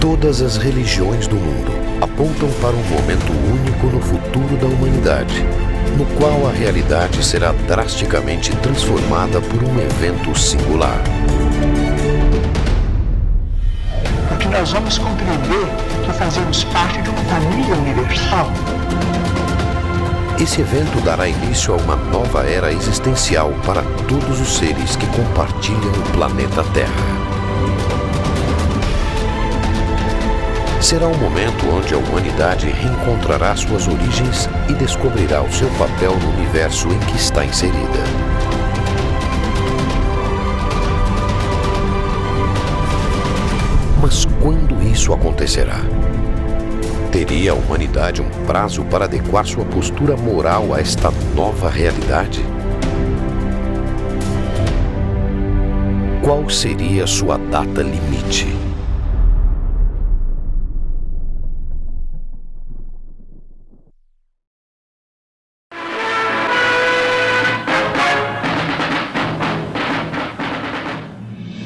Todas as religiões do mundo apontam para um momento único no futuro da humanidade, no qual a realidade será drasticamente transformada por um evento singular. Porque nós vamos compreender que fazemos parte de uma família universal. Esse evento dará início a uma nova era existencial para todos os seres que compartilham o planeta Terra. Será um momento onde a humanidade reencontrará suas origens e descobrirá o seu papel no universo em que está inserida. Mas quando isso acontecerá? Teria a humanidade um prazo para adequar sua postura moral a esta nova realidade? Qual seria sua data limite?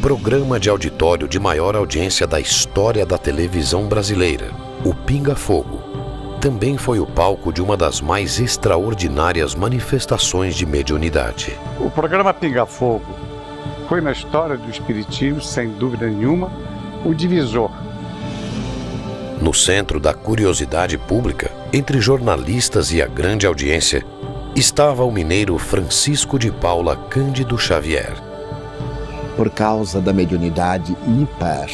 Programa de auditório de maior audiência da história da televisão brasileira, o Pinga Fogo, também foi o palco de uma das mais extraordinárias manifestações de mediunidade. O programa Pinga Fogo foi na história do espiritismo, sem dúvida nenhuma, o divisor. No centro da curiosidade pública, entre jornalistas e a grande audiência, estava o mineiro Francisco de Paula Cândido Xavier. Por causa da mediunidade ímpar,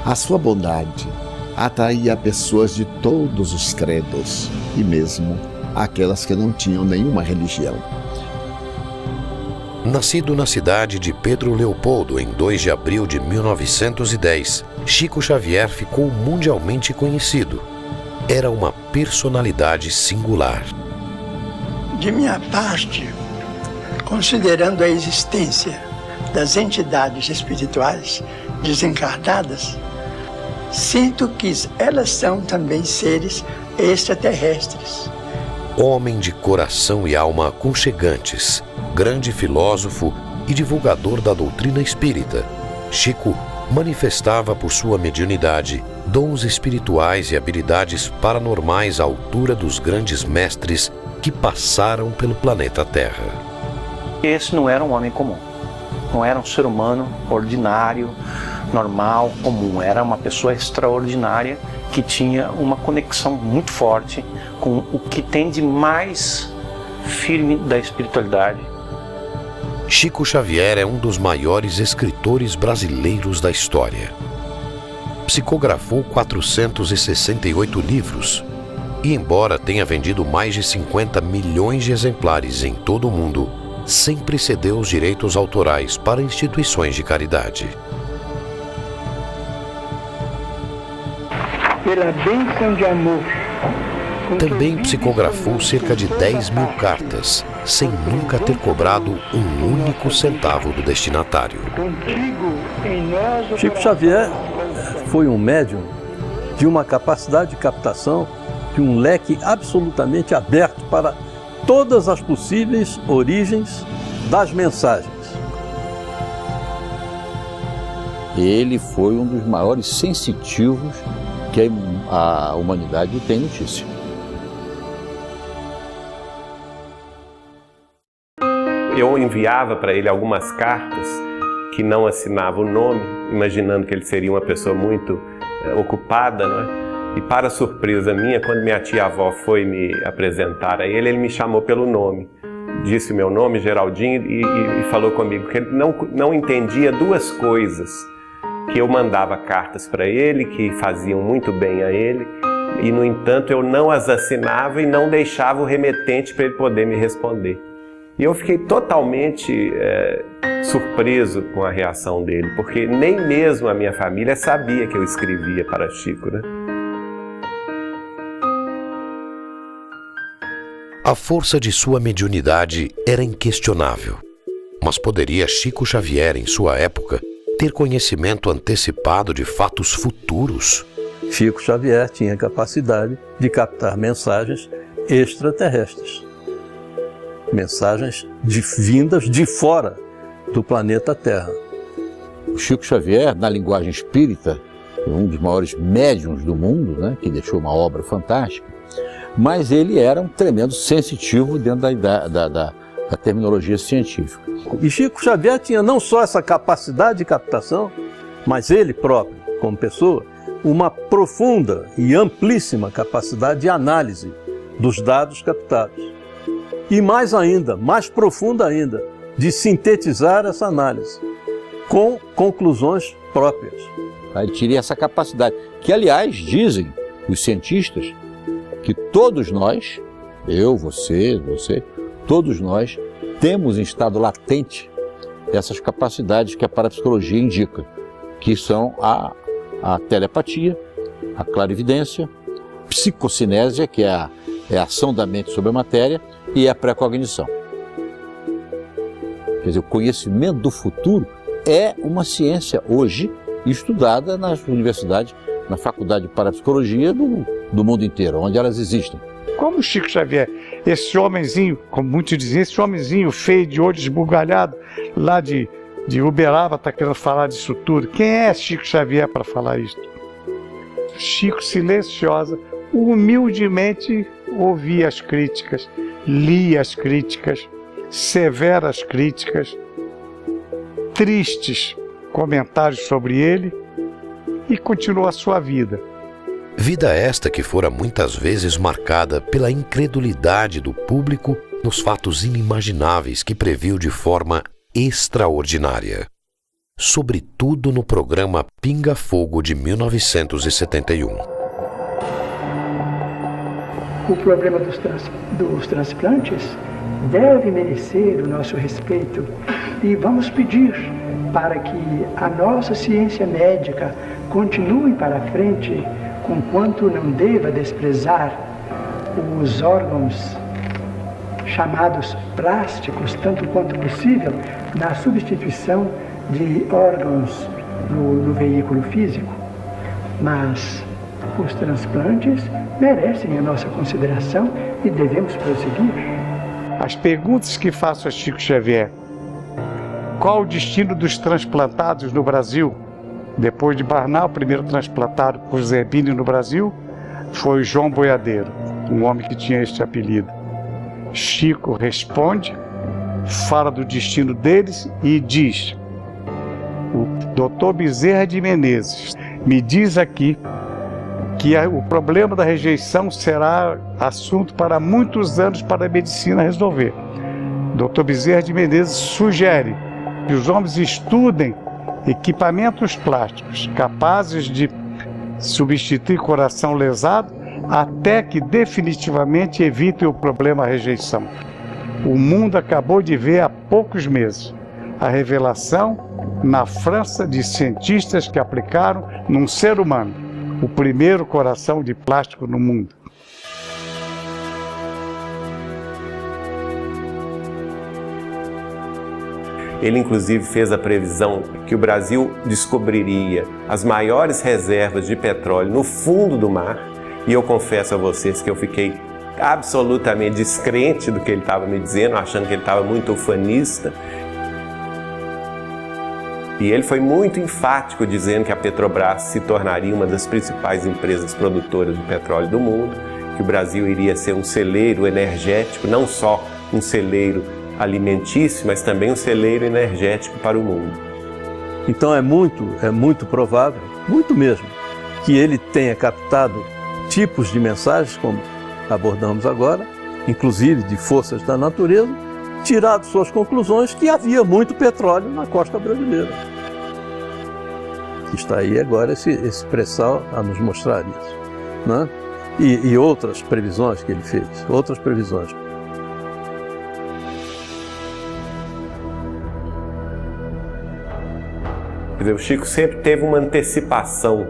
a sua bondade atraía pessoas de todos os credos e mesmo aquelas que não tinham nenhuma religião. Nascido na cidade de Pedro Leopoldo em 2 de abril de 1910, Chico Xavier ficou mundialmente conhecido. Era uma personalidade singular. De minha parte, considerando a existência das entidades espirituais desencarnadas, sinto que elas são também seres extraterrestres. Homem de coração e alma aconchegantes, grande filósofo e divulgador da doutrina espírita, Chico manifestava por sua mediunidade dons espirituais e habilidades paranormais à altura dos grandes mestres que passaram pelo planeta Terra. Esse não era um homem comum. Não era um ser humano ordinário, normal, comum. Era uma pessoa extraordinária que tinha uma conexão muito forte com o que tem de mais firme da espiritualidade. Chico Xavier é um dos maiores escritores brasileiros da história. Psicografou 468 livros e, embora tenha vendido mais de 50 milhões de exemplares em todo o mundo, sempre cedeu os direitos autorais para instituições de caridade. Pela bênção de amor. Também psicografou cerca de 10 mil cartas, sem nunca ter cobrado um único centavo do destinatário. Chico Xavier foi um médium de uma capacidade de captação, de um leque absolutamente aberto para todas as possíveis origens das mensagens. Ele foi um dos maiores sensitivos que a humanidade tem notícia. Eu enviava para ele algumas cartas que não assinava o nome, imaginando que ele seria uma pessoa muito ocupada, não é? E para surpresa minha, quando minha tia-avó foi me apresentar a ele me chamou pelo nome. Disse o meu nome, Geraldinho, e falou comigo que ele não entendia duas coisas. Que eu mandava cartas para ele, que faziam muito bem a ele, e, no entanto, eu não as assinava e não deixava o remetente para ele poder me responder. E eu fiquei totalmente surpreso com a reação dele, porque nem mesmo a minha família sabia que eu escrevia para Chico, né? A força de sua mediunidade era inquestionável. Mas poderia Chico Xavier, em sua época, ter conhecimento antecipado de fatos futuros? Chico Xavier tinha capacidade de captar mensagens extraterrestres. Mensagens vindas de fora do planeta Terra. O Chico Xavier, na linguagem espírita, um dos maiores médiuns do mundo, né, que deixou uma obra fantástica, mas ele era um tremendo sensitivo dentro da terminologia científica. E Chico Xavier tinha não só essa capacidade de captação, mas ele próprio, como pessoa, uma profunda e amplíssima capacidade de análise dos dados captados. E mais ainda, mais profunda ainda, de sintetizar essa análise com conclusões próprias. Ele tinha essa capacidade, que aliás dizem os cientistas que todos nós, eu, você, todos nós temos em estado latente essas capacidades que a parapsicologia indica, que são a telepatia, a clarividência, psicocinésia, que é a ação da mente sobre a matéria, e a precognição. Quer dizer, o conhecimento do futuro é uma ciência hoje estudada nas universidades, na faculdade de parapsicologia do mundo inteiro, onde elas existem. Como Chico Xavier, esse homenzinho, como muitos dizem, esse homenzinho feio, de olho esbugalhado, lá de Uberaba, está querendo falar disso tudo. Quem é Chico Xavier para falar isso? Chico, silenciosa, humildemente ouvia as críticas, lia as críticas, severas críticas, tristes comentários sobre ele, e continuou a sua vida. Vida esta que fora muitas vezes marcada pela incredulidade do público nos fatos inimagináveis que previu de forma extraordinária. Sobretudo no programa Pinga Fogo de 1971. O problema dos transplantes deve merecer o nosso respeito e vamos pedir para que a nossa ciência médica continue para frente, conquanto não deva desprezar os órgãos chamados plásticos, tanto quanto possível, na substituição de órgãos no veículo físico. Mas os transplantes merecem a nossa consideração e devemos prosseguir. As perguntas que faço a Chico Xavier: qual o destino dos transplantados no Brasil? Depois de Barnal, o primeiro transplantado por Zerbini no Brasil foi João Boiadeiro, um homem que tinha este apelido. Chico responde, fala do destino deles e diz: o Dr. Bezerra de Menezes me diz aqui que o problema da rejeição será assunto para muitos anos para a medicina resolver. Dr. Bezerra de Menezes sugere que os homens estudem equipamentos plásticos capazes de substituir coração lesado até que definitivamente evitem o problema rejeição. O mundo acabou de ver há poucos meses a revelação na França de cientistas que aplicaram num ser humano o primeiro coração de plástico no mundo. Ele, inclusive, fez a previsão que o Brasil descobriria as maiores reservas de petróleo no fundo do mar. E eu confesso a vocês que eu fiquei absolutamente descrente do que ele estava me dizendo, achando que ele estava muito ufanista. E ele foi muito enfático dizendo que a Petrobras se tornaria uma das principais empresas produtoras de petróleo do mundo, que o Brasil iria ser um celeiro energético, não só um celeiro alimentício, mas também um celeiro energético para o mundo. Então é muito provável, muito mesmo, que ele tenha captado tipos de mensagens, como abordamos agora, inclusive de forças da natureza, tirado suas conclusões que havia muito petróleo na costa brasileira. Está aí agora esse pré-sal a nos mostrar isso, né? E outras previsões que ele fez, outras previsões. O Chico sempre teve uma antecipação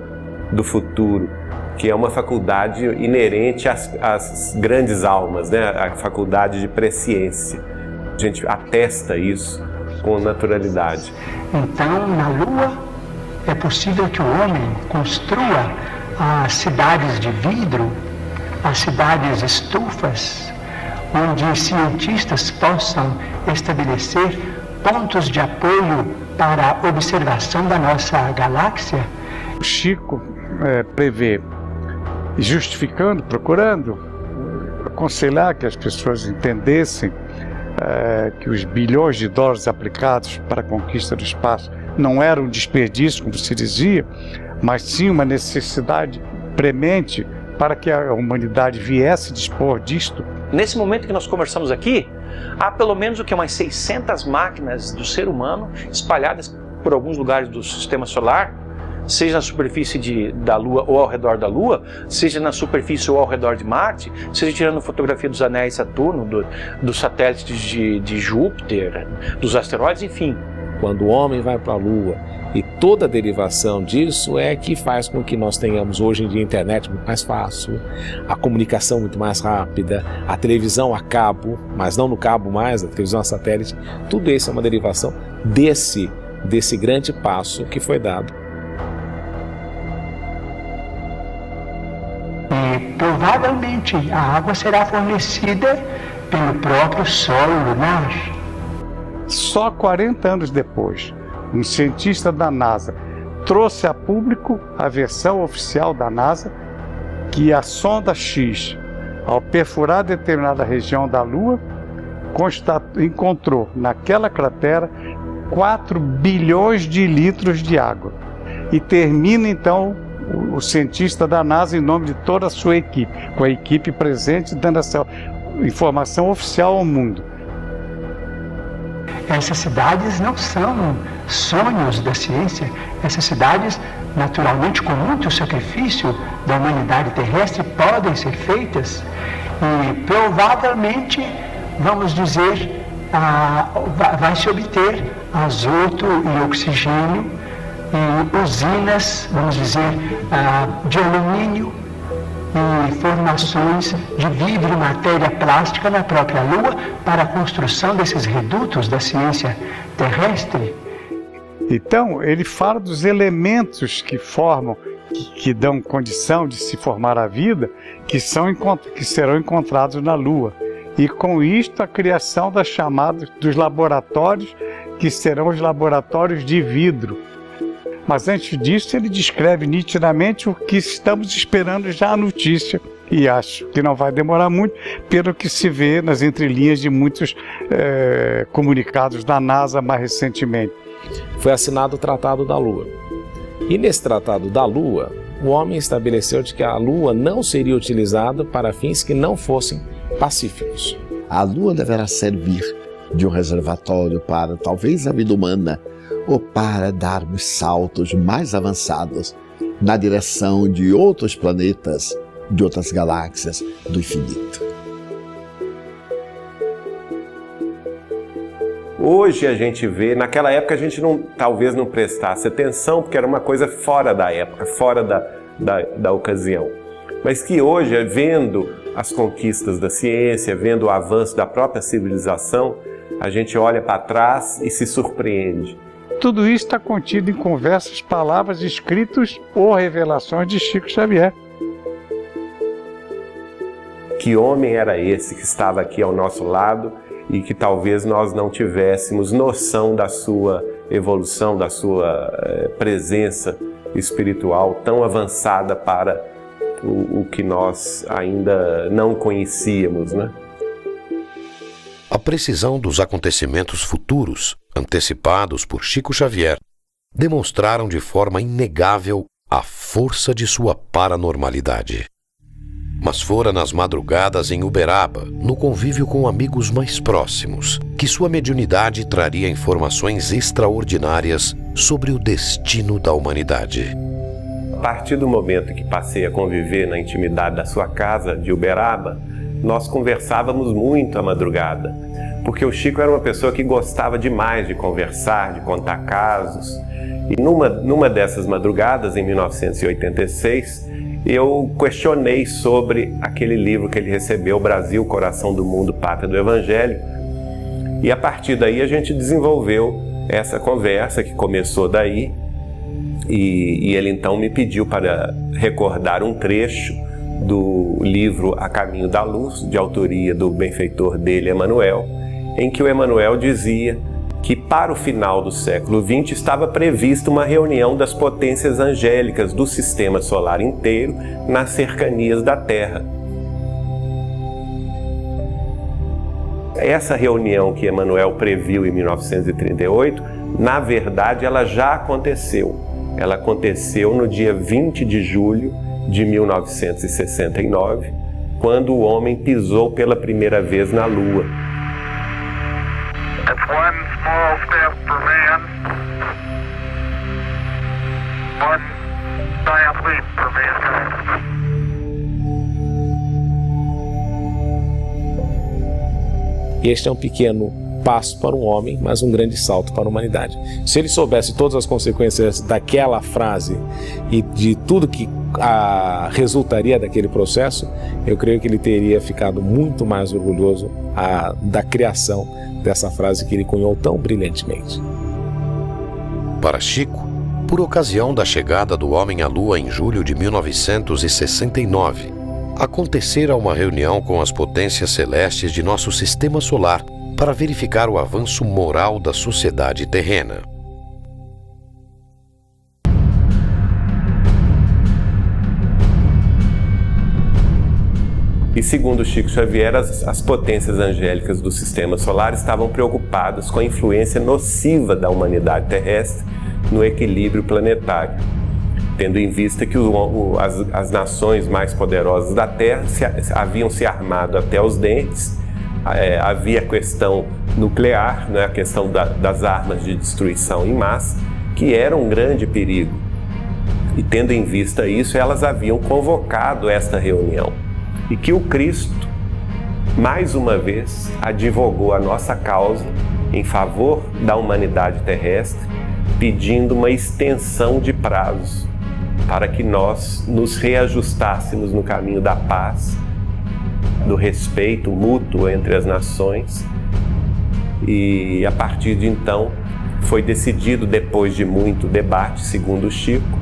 do futuro, que é uma faculdade inerente às grandes almas, né? A faculdade de presciência. A gente atesta isso com naturalidade. Então, na Lua, é possível que o homem construa as cidades de vidro, as cidades estufas, onde cientistas possam estabelecer pontos de apoio para a observação da nossa galáxia O Chico prevê, justificando, procurando aconselhar que as pessoas entendessem que os bilhões de dólares aplicados para a conquista do espaço não eram um desperdício, como se dizia, mas sim uma necessidade premente para que a humanidade viesse dispor disto. Nesse momento que nós conversamos aqui, há pelo menos umas 600 máquinas do ser humano espalhadas por alguns lugares do sistema solar, seja na superfície da Lua ou ao redor da Lua, seja na superfície ou ao redor de Marte, seja tirando fotografia dos anéis de Saturno, dos satélites de Júpiter, dos asteroides, enfim. Quando o homem vai para a Lua, e toda a derivação disso é que faz com que nós tenhamos hoje em dia a internet muito mais fácil, a comunicação muito mais rápida, a televisão a cabo, mas não no cabo mais, a televisão a satélite. Tudo isso é uma derivação desse grande passo que foi dado. E provavelmente a água será fornecida pelo próprio solo lunar. Só 40 anos depois, um cientista da NASA trouxe a público a versão oficial da NASA que a sonda X, ao perfurar determinada região da Lua, encontrou naquela cratera 4 bilhões de litros de água. E termina então o cientista da NASA, em nome de toda a sua equipe, com a equipe presente, dando essa informação oficial ao mundo. Essas cidades não são sonhos da ciência. Essas cidades, naturalmente, com muito sacrifício da humanidade terrestre, podem ser feitas e provavelmente, vamos dizer, vai se obter azoto e oxigênio e usinas, vamos dizer, de alumínio e formações de vidro e matéria plástica na própria Lua para a construção desses redutos da ciência terrestre. Então, ele fala dos elementos que formam, que dão condição de se formar a vida, que serão encontrados na Lua. E com isto, a criação dos laboratórios, que serão os laboratórios de vidro. Mas antes disso, ele descreve nitidamente o que estamos esperando já a notícia. E acho que não vai demorar muito, pelo que se vê nas entrelinhas de muitos comunicados da NASA mais recentemente. Foi assinado o Tratado da Lua. E nesse Tratado da Lua, o homem estabeleceu de que a Lua não seria utilizada para fins que não fossem pacíficos. A Lua deverá servir de um reservatório para, talvez, a vida humana, ou para darmos saltos mais avançados na direção de outros planetas, de outras galáxias do infinito. Hoje a gente vê, naquela época a gente talvez não prestasse atenção, porque era uma coisa fora da época, fora da ocasião. Mas que hoje, vendo as conquistas da ciência, vendo o avanço da própria civilização, a gente olha para trás e se surpreende. Tudo isso está contido em conversas, palavras, escritos ou revelações de Chico Xavier. Que homem era esse que estava aqui ao nosso lado e que talvez nós não tivéssemos noção da sua evolução, da sua presença espiritual tão avançada para o que nós ainda não conhecíamos, né? A precisão dos acontecimentos futuros, antecipados por Chico Xavier, demonstraram de forma inegável a força de sua paranormalidade. Mas fora nas madrugadas em Uberaba, no convívio com amigos mais próximos, que sua mediunidade traria informações extraordinárias sobre o destino da humanidade. A partir do momento que passei a conviver na intimidade da sua casa de Uberaba, nós conversávamos muito à madrugada, porque o Chico era uma pessoa que gostava demais de conversar, de contar casos. E numa dessas madrugadas, em 1986, eu questionei sobre aquele livro que ele recebeu, Brasil, Coração do Mundo, Pátria do Evangelho. E a partir daí a gente desenvolveu essa conversa que começou daí. E ele então me pediu para recordar um trecho do livro A Caminho da Luz, de autoria do benfeitor dele, Emmanuel, em que o Emmanuel dizia que para o final do século XX estava prevista uma reunião das potências angélicas do sistema solar inteiro nas cercanias da Terra. Essa reunião que Emmanuel previu em 1938, na verdade, ela já aconteceu. Ela aconteceu no dia 20 de julho de 1969, quando o homem pisou pela primeira vez na Lua. It's one small step for man, one giant leap for mankind. Este é um pequeno passo para um homem, mas um grande salto para a humanidade. Se ele soubesse todas as consequências daquela frase e de tudo que resultaria daquele processo, eu creio que ele teria ficado muito mais orgulhoso da criação dessa frase que ele cunhou tão brilhantemente. Para Chico, por ocasião da chegada do homem à Lua em julho de 1969, acontecera uma reunião com as potências celestes de nosso sistema solar para verificar o avanço moral da sociedade terrena. E segundo Chico Xavier, as potências angélicas do sistema solar estavam preocupadas com a influência nociva da humanidade terrestre no equilíbrio planetário, tendo em vista que as nações mais poderosas da Terra haviam se armado até os dentes. Havia a questão nuclear, né, a questão das armas de destruição em massa, que era um grande perigo. E tendo em vista isso, elas haviam convocado esta reunião. E que o Cristo, mais uma vez, advogou a nossa causa em favor da humanidade terrestre, pedindo uma extensão de prazos para que nós nos reajustássemos no caminho da paz, do respeito mútuo entre as nações. E a partir de então foi decidido, depois de muito debate, segundo Chico,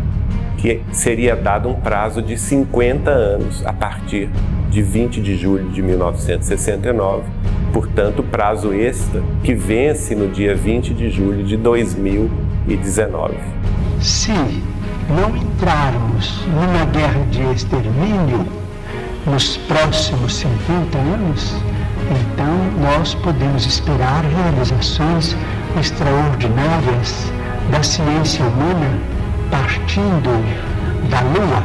que seria dado um prazo de 50 anos a partir de 20 de julho de 1969, portanto prazo extra que vence no dia 20 de julho de 2019. Se não entrarmos numa guerra de extermínio nos próximos 50 anos, então nós podemos esperar realizações extraordinárias da ciência humana partindo da Lua.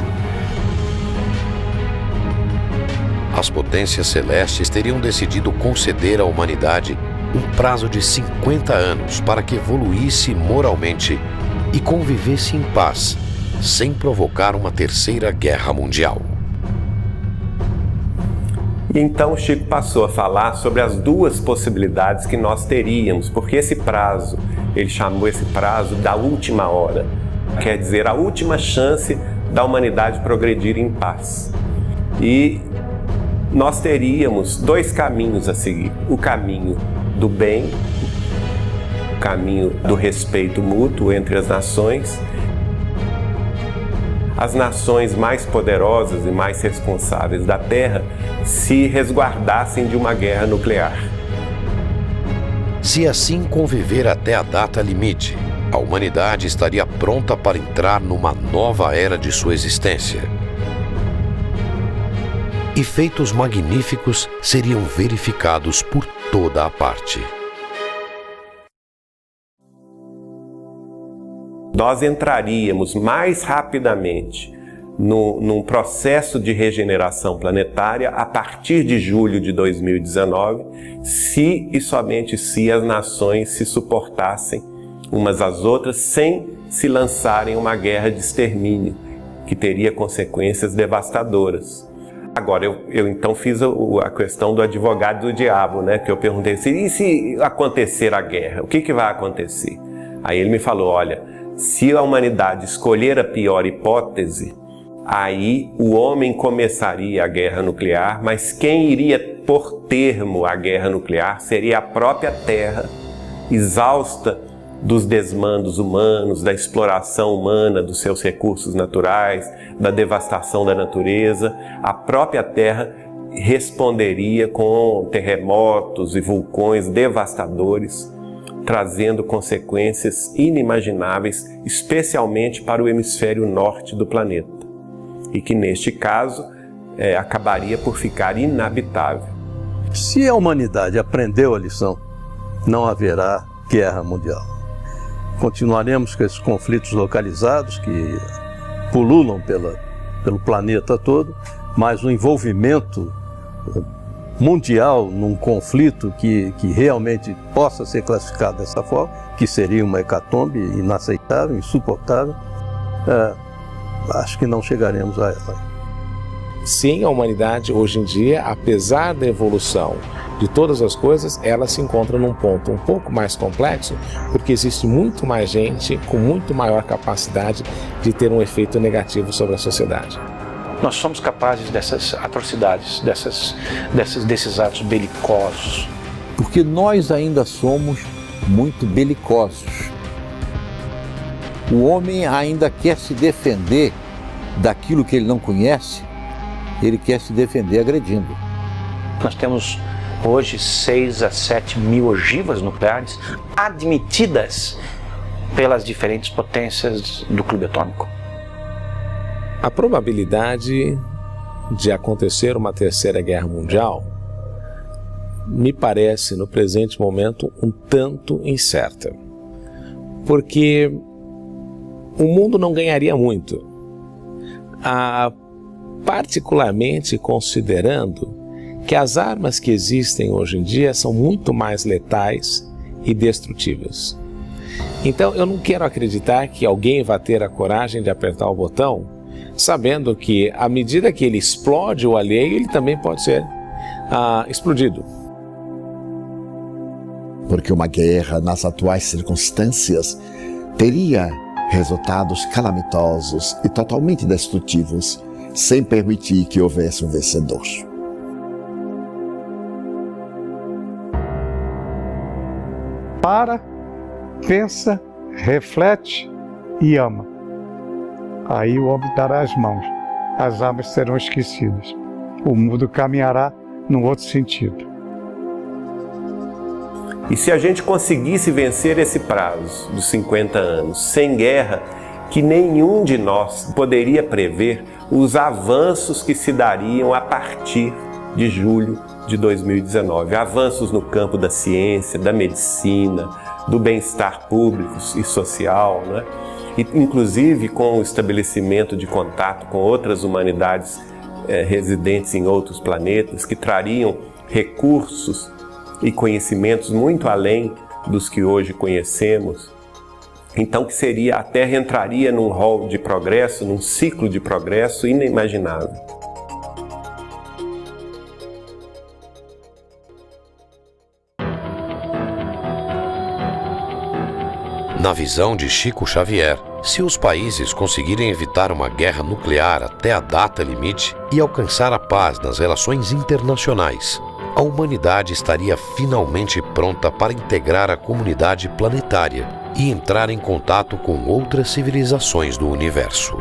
As potências celestes teriam decidido conceder à humanidade um prazo de 50 anos para que evoluísse moralmente e convivesse em paz, sem provocar uma terceira guerra mundial. E então Chico passou a falar sobre as duas possibilidades que nós teríamos, porque esse prazo, ele chamou esse prazo da última hora, quer dizer, a última chance da humanidade progredir em paz. E nós teríamos dois caminhos a seguir: o caminho do bem, o caminho do respeito mútuo entre as nações. As nações mais poderosas e mais responsáveis da Terra se resguardassem de uma guerra nuclear. Se assim conviver até a data limite, a humanidade estaria pronta para entrar numa nova era de sua existência. E feitos magníficos seriam verificados por toda a parte. Nós entraríamos mais rapidamente num processo de regeneração planetária a partir de julho de 2019, se e somente se as nações se suportassem umas às outras sem se lançarem uma guerra de extermínio, que teria consequências devastadoras. Agora, eu então fiz a questão do advogado do diabo, né? Que eu perguntei assim, e se acontecer a guerra, o que vai acontecer? Aí ele me falou, olha, se a humanidade escolher a pior hipótese, aí o homem começaria a guerra nuclear, mas quem iria pôr termo à guerra nuclear seria a própria Terra, exausta dos desmandos humanos, da exploração humana dos seus recursos naturais, da devastação da natureza. A própria Terra responderia com terremotos e vulcões devastadores, trazendo consequências inimagináveis, especialmente para o hemisfério norte do planeta, e que neste caso acabaria por ficar inabitável. Se a humanidade aprendeu a lição, não haverá guerra mundial. Continuaremos com esses conflitos localizados que pululam pelo planeta todo, mas o envolvimento mundial num conflito que realmente possa ser classificado dessa forma, que seria uma hecatombe inaceitável, insuportável, acho que não chegaremos a ela. Sim, a humanidade hoje em dia, apesar da evolução de todas as coisas, ela se encontra num ponto um pouco mais complexo, porque existe muito mais gente com muito maior capacidade de ter um efeito negativo sobre a sociedade. Nós somos capazes dessas atrocidades, desses atos belicosos. Porque nós ainda somos muito belicosos. O homem ainda quer se defender daquilo que ele não conhece, ele quer se defender agredindo. Nós temos hoje 6 a 7 mil ogivas nucleares admitidas pelas diferentes potências do clube atômico. A probabilidade de acontecer uma terceira guerra mundial me parece, no presente momento, um tanto incerta. Porque o mundo não ganharia muito, particularmente considerando que as armas que existem hoje em dia são muito mais letais e destrutivas. Então eu não quero acreditar que alguém vai ter a coragem de apertar o botão, sabendo que à medida que ele explode o alheio, ele também pode ser explodido. Porque uma guerra, nas atuais circunstâncias, teria resultados calamitosos e totalmente destrutivos, sem permitir que houvesse um vencedor. Para, pensa, reflete e ama. Aí o homem dará as mãos, as armas serão esquecidas. O mundo caminhará num outro sentido. E se a gente conseguisse vencer esse prazo dos 50 anos sem guerra, que nenhum de nós poderia prever os avanços que se dariam a partir de julho de 2019. Avanços no campo da ciência, da medicina, do bem-estar público e social, né? E, inclusive com o estabelecimento de contato com outras humanidades residentes em outros planetas, que trariam recursos e conhecimentos muito além dos que hoje conhecemos. Então que a Terra entraria num rol de progresso, num ciclo de progresso inimaginável. Na visão de Chico Xavier, se os países conseguirem evitar uma guerra nuclear até a data limite e alcançar a paz nas relações internacionais, a humanidade estaria finalmente pronta para integrar a comunidade planetária e entrar em contato com outras civilizações do universo.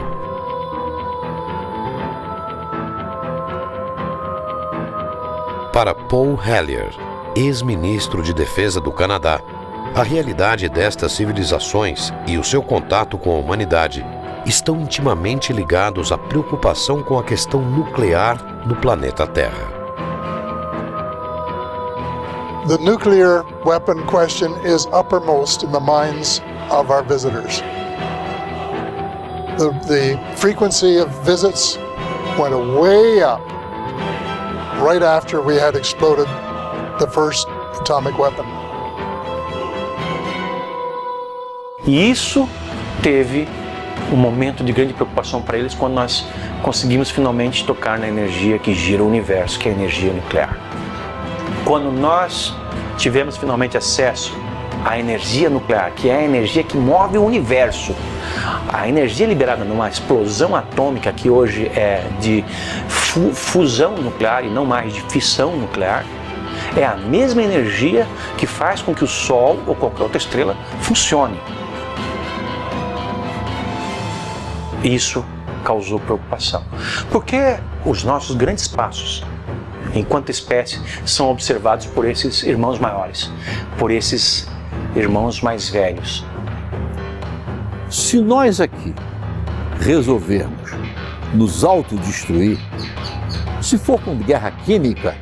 Para Paul Hellyer, ex-ministro de Defesa do Canadá, a realidade destas civilizações e o seu contato com a humanidade estão intimamente ligados à preocupação com a questão nuclear no planeta Terra. The nuclear weapon question is uppermost in the minds of our visitors. The frequency of visits went way up right after we had exploded the first atomic weapon. E isso teve um momento de grande preocupação para eles quando nós conseguimos finalmente tocar na energia que gira o universo, que é a energia nuclear. Quando nós tivemos finalmente acesso à energia nuclear, que é a energia que move o universo, a energia liberada numa explosão atômica que hoje é de fusão nuclear e não mais de fissão nuclear, é a mesma energia que faz com que o Sol ou qualquer outra estrela funcione. Isso causou preocupação, porque os nossos grandes passos, enquanto espécie, são observados por esses irmãos maiores, por esses irmãos mais velhos. Se nós aqui resolvermos nos autodestruir, se for com guerra química,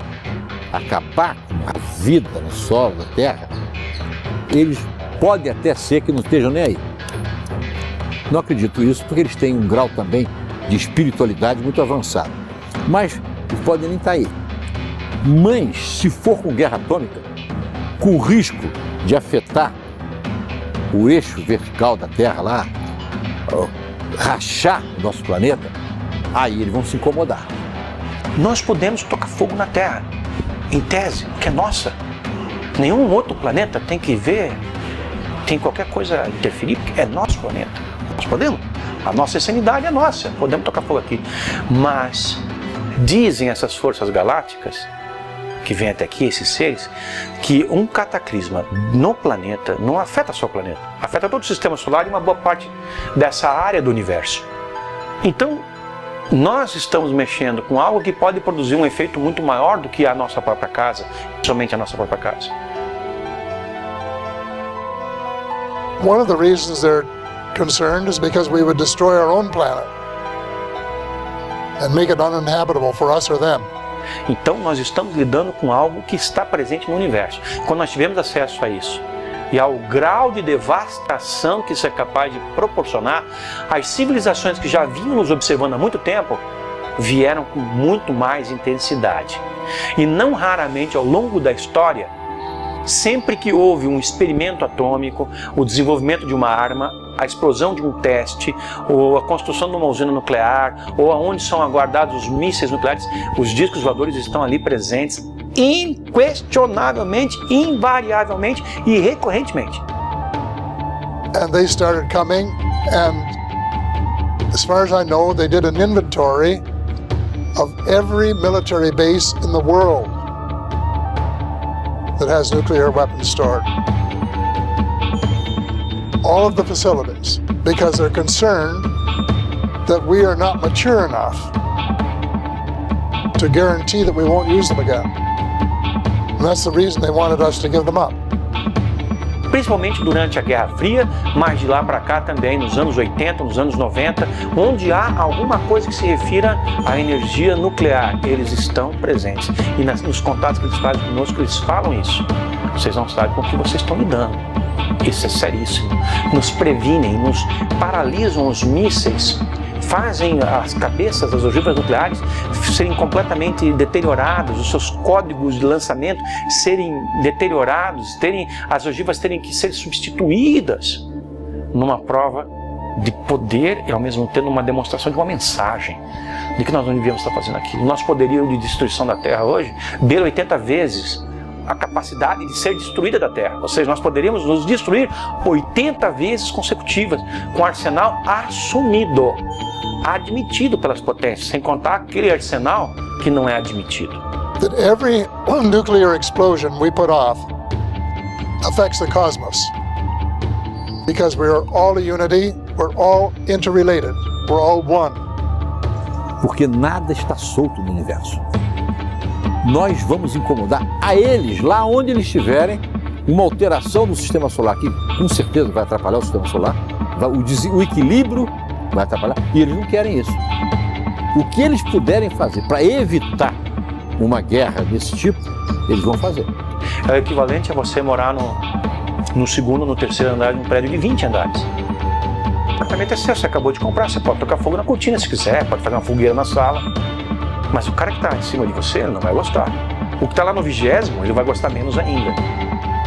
acabar com a vida no solo da Terra, eles podem até ser que não estejam nem aí. Não acredito isso, porque eles têm um grau também de espiritualidade muito avançado. Mas eles podem nem estar aí. Mas, se for com guerra atômica, com o risco de afetar o eixo vertical da Terra lá, rachar o nosso planeta, aí eles vão se incomodar. Nós podemos tocar fogo na Terra, em tese, que é nossa. Nenhum outro planeta tem que ver, tem qualquer coisa interferir, porque é nosso planeta. Nós podemos. A nossa insanidade é nossa, podemos tocar fogo aqui. Mas dizem essas forças galácticas, que vêm até aqui, esses seres, que um cataclisma no planeta não afeta só o planeta, afeta todo o sistema solar e uma boa parte dessa área do universo. Então, nós estamos mexendo com algo que pode produzir um efeito muito maior do que a nossa própria casa, somente a nossa própria casa. One of the reasons they're concerned is because we would destroy our own planet and make it uninhabitable for us or them. Então nós estamos lidando com algo que está presente no universo. Quando nós tivemos acesso a isso e ao grau de devastação que isso é capaz de proporcionar, as civilizações que já vinham nos observando há muito tempo vieram com muito mais intensidade. E não raramente ao longo da história, sempre que houve um experimento atômico, o desenvolvimento de uma arma, a explosão de um teste, ou a construção de uma usina nuclear, ou aonde são guardados os mísseis nucleares, os discos voadores estão ali presentes, inquestionavelmente, invariavelmente e recorrentemente. And they started coming, and as far as I know, they did an inventory of every military base in the world that has nuclear weapons stored. All of the facilities, because they're concerned that we are not mature enough to guarantee that we won't use them again. And that's the reason they wanted us to give them up. Principalmente durante a Guerra Fria, mas de lá para cá também, nos anos 80, nos anos 90, onde há alguma coisa que se refira à energia nuclear, eles estão presentes. E nos contatos que eles fazem conosco, eles falam isso. Vocês não sabem com o que vocês estão lidando. Isso é seríssimo. Nos previnem, nos paralisam os mísseis, fazem as cabeças das ogivas nucleares serem completamente deterioradas, os seus códigos de lançamento serem deteriorados, as ogivas terem que ser substituídas numa prova de poder e ao mesmo tempo uma demonstração de uma mensagem de que nós não devíamos estar fazendo aquilo. Nosso poderio de destruição da Terra hoje beira 80 vezes a capacidade de ser destruída da Terra. Ou seja, nós poderíamos nos destruir 80 vezes consecutivas com arsenal assumido, admitido pelas potências, sem contar aquele arsenal que não é admitido. That every nuclear explosion we put off affects the cosmos. Because we are all a unity, we're all interrelated, we're all one. Porque nada está solto no universo. Nós vamos incomodar a eles, lá onde eles estiverem, uma alteração do sistema solar, que com certeza vai atrapalhar o sistema solar, o equilíbrio vai atrapalhar, e eles não querem isso. O que eles puderem fazer para evitar uma guerra desse tipo, eles vão fazer. É o equivalente a você morar no segundo, no terceiro andar de um prédio de 20 andares. O apartamento é seu, você acabou de comprar, você pode tocar fogo na cortina se quiser, pode fazer uma fogueira na sala. Mas o cara que está em cima de você, ele não vai gostar. O que está lá no 20º, ele vai gostar menos ainda.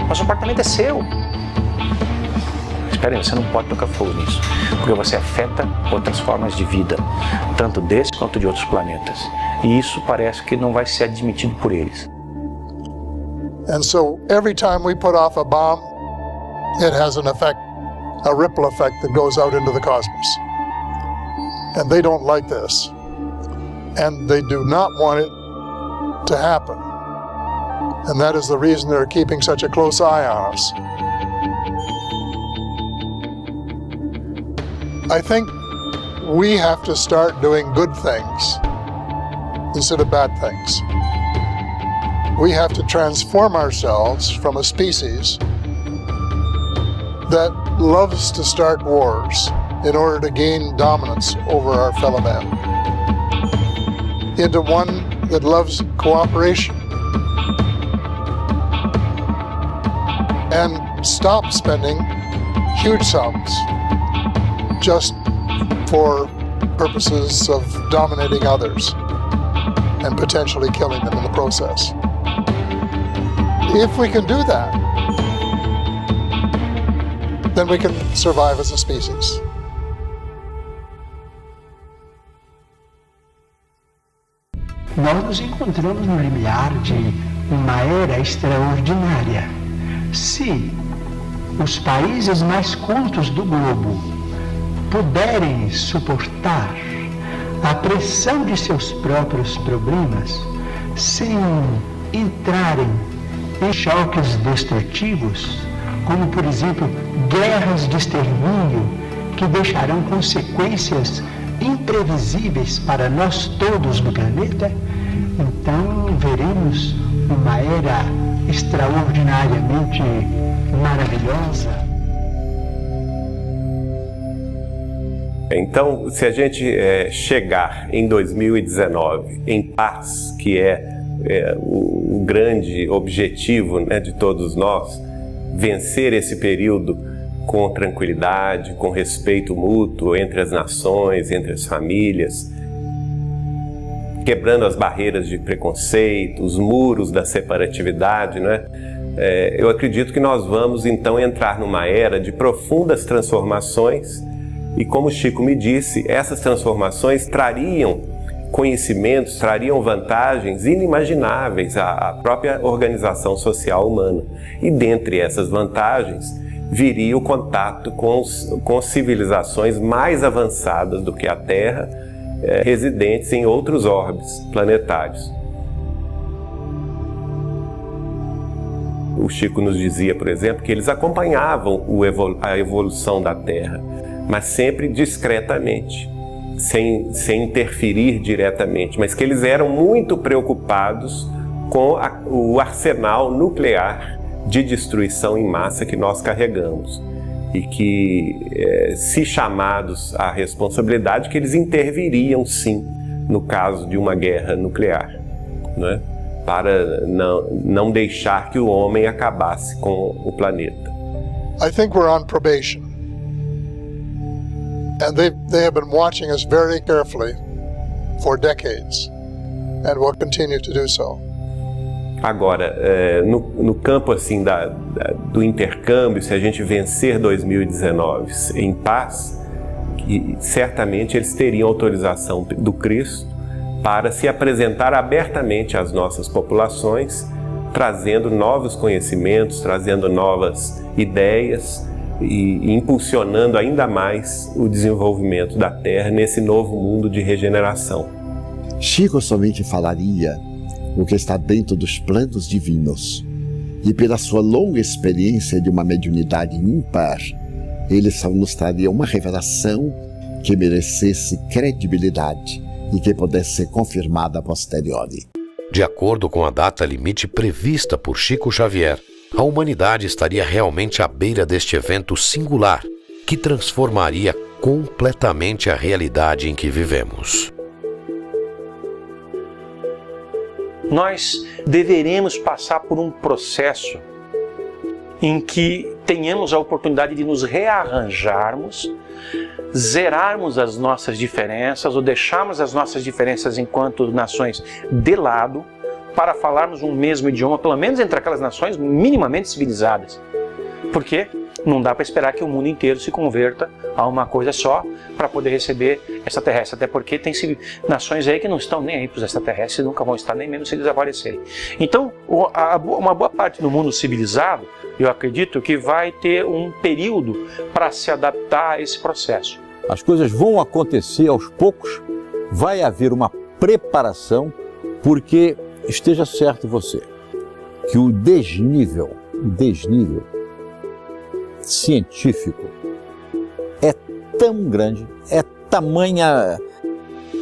Mas o apartamento é seu. Espera aí, você não pode tocar fogo nisso, porque você afeta outras formas de vida, tanto desse quanto de outros planetas. E isso parece que não vai ser admitido por eles. And so every time we put off a bomb, it has an effect, a ripple effect that goes out into the cosmos. And they don't like this. And they do not want it to happen. And that is the reason they're keeping such a close eye on us. I think we have to start doing good things instead of bad things. We have to transform ourselves from a species that loves to start wars in order to gain dominance over our fellow man, into one that loves cooperation and stop spending huge sums just for purposes of dominating others and potentially killing them in the process. If we can do that, then we can survive as a species. Nós nos encontramos no limiar de uma era extraordinária. Se os países mais cultos do globo puderem suportar a pressão de seus próprios problemas sem entrarem em choques destrutivos, como por exemplo guerras de extermínio que deixarão consequências imprevisíveis para nós todos no planeta, então veremos uma era extraordinariamente maravilhosa. Então, se a gente chegar em 2019 em paz, que é o grande objetivo, né, de todos nós, vencer esse período com tranquilidade, com respeito mútuo entre as nações, entre as famílias, quebrando as barreiras de preconceito, os muros da separatividade, né? Eu acredito que nós vamos então entrar numa era de profundas transformações e, como o Chico me disse, essas transformações trariam conhecimentos, trariam vantagens inimagináveis à própria organização social humana. E dentre essas vantagens viria o contato com civilizações mais avançadas do que a Terra, residentes em outros orbes planetários. O Chico nos dizia, por exemplo, que eles acompanhavam a evolução da Terra, mas sempre discretamente, sem interferir diretamente, mas que eles eram muito preocupados com o arsenal nuclear de destruição em massa que nós carregamos e que, se chamados à responsabilidade, que eles interviriam sim no caso de uma guerra nuclear, né? Para não deixar que o homem acabasse com o planeta. I think we're on probation. And they have been watching us very carefully for decades and will continue to do so. Agora, no campo assim do intercâmbio, se a gente vencer 2019 em paz, certamente eles teriam autorização do Cristo para se apresentar abertamente às nossas populações, trazendo novos conhecimentos, trazendo novas ideias e impulsionando ainda mais o desenvolvimento da Terra nesse novo mundo de regeneração. Chico somente falaria o que está dentro dos planos divinos, e pela sua longa experiência de uma mediunidade ímpar, ele só nos traria uma revelação que merecesse credibilidade e que pudesse ser confirmada a posteriori. De acordo com a data limite prevista por Chico Xavier, a humanidade estaria realmente à beira deste evento singular que transformaria completamente a realidade em que vivemos. Nós deveremos passar por um processo em que tenhamos a oportunidade de nos rearranjarmos, zerarmos as nossas diferenças ou deixarmos as nossas diferenças enquanto nações de lado para falarmos um mesmo idioma, pelo menos entre aquelas nações minimamente civilizadas. Porque não dá para esperar que o mundo inteiro se converta a uma coisa só para poder receber extraterrestres, até porque tem nações aí que não estão nem aí para os extraterrestres e nunca vão estar, nem mesmo se desaparecerem. Então, uma boa parte do mundo civilizado, eu acredito que vai ter um período para se adaptar a esse processo. As coisas vão acontecer aos poucos, vai haver uma preparação, porque esteja certo você, que o desnível científico é tão grande, é tamanha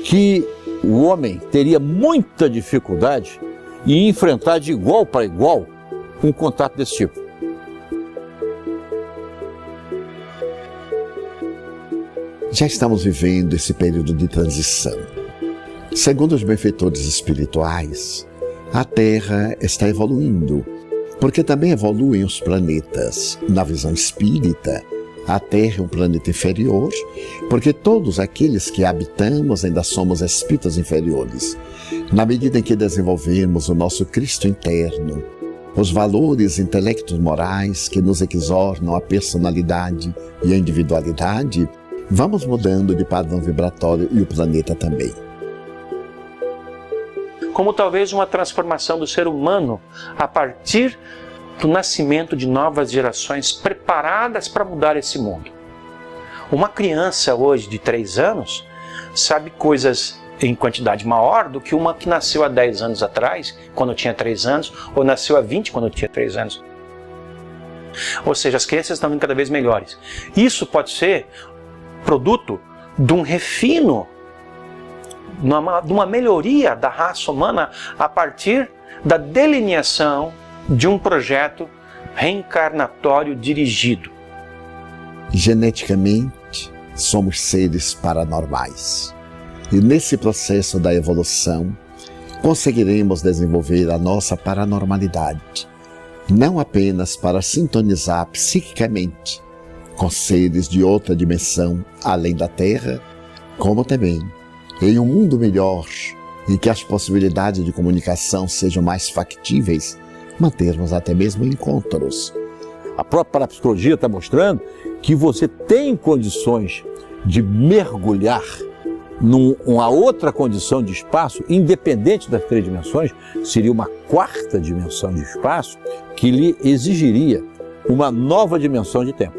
que o homem teria muita dificuldade em enfrentar de igual para igual um contato desse tipo. Já estamos vivendo esse período de transição. Segundo os benfeitores espirituais, a Terra está evoluindo, porque também evoluem os planetas. Na visão espírita, a Terra é um planeta inferior, porque todos aqueles que habitamos ainda somos espíritos inferiores. Na medida em que desenvolvemos o nosso Cristo interno, os valores intelectos morais que nos exornam a personalidade e a individualidade, vamos mudando de padrão vibratório e o planeta também. Como talvez uma transformação do ser humano a partir do nascimento de novas gerações preparadas para mudar esse mundo. Uma criança hoje de 3 anos sabe coisas em quantidade maior do que uma que nasceu há 10 anos atrás, quando tinha 3 anos, ou nasceu há 20 quando tinha 3 anos. Ou seja, as crianças estão vindo cada vez melhores. Isso pode ser produto de um refino, de uma melhoria da raça humana a partir da delineação de um projeto reencarnatório dirigido. Geneticamente, somos seres paranormais. E nesse processo da evolução, conseguiremos desenvolver a nossa paranormalidade, não apenas para sintonizar psiquicamente com seres de outra dimensão além da Terra, como também em um mundo melhor, em que as possibilidades de comunicação sejam mais factíveis, mantermos até mesmo encontros. A própria parapsicologia está mostrando que você tem condições de mergulhar numa outra condição de espaço, independente das 3 dimensões, seria uma 4ª dimensão de espaço que lhe exigiria uma nova dimensão de tempo.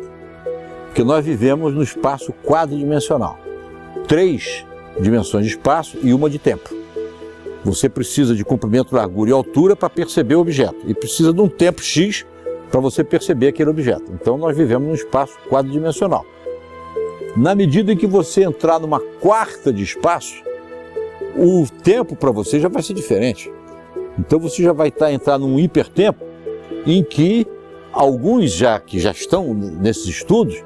Porque nós vivemos no espaço quadridimensional. 3 dimensões de espaço e 1 de tempo. Você precisa de comprimento, largura e altura para perceber o objeto. E precisa de um tempo X para você perceber aquele objeto. Então nós vivemos num espaço quadridimensional. Na medida em que você entrar numa 4ª de espaço, o tempo para você já vai ser diferente. Então você já vai entrar num hipertempo em que alguns que já estão nesses estudos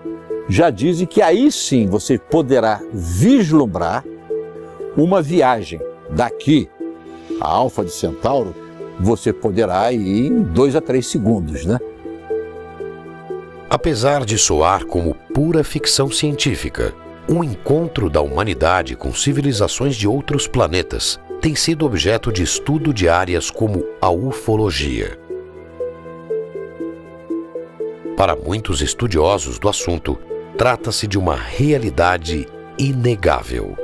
já dizem que aí sim você poderá vislumbrar uma viagem daqui a Alfa de Centauro, você poderá ir em 2 a 3 segundos, né? Apesar de soar como pura ficção científica, um encontro da humanidade com civilizações de outros planetas tem sido objeto de estudo de áreas como a ufologia. Para muitos estudiosos do assunto, trata-se de uma realidade inegável.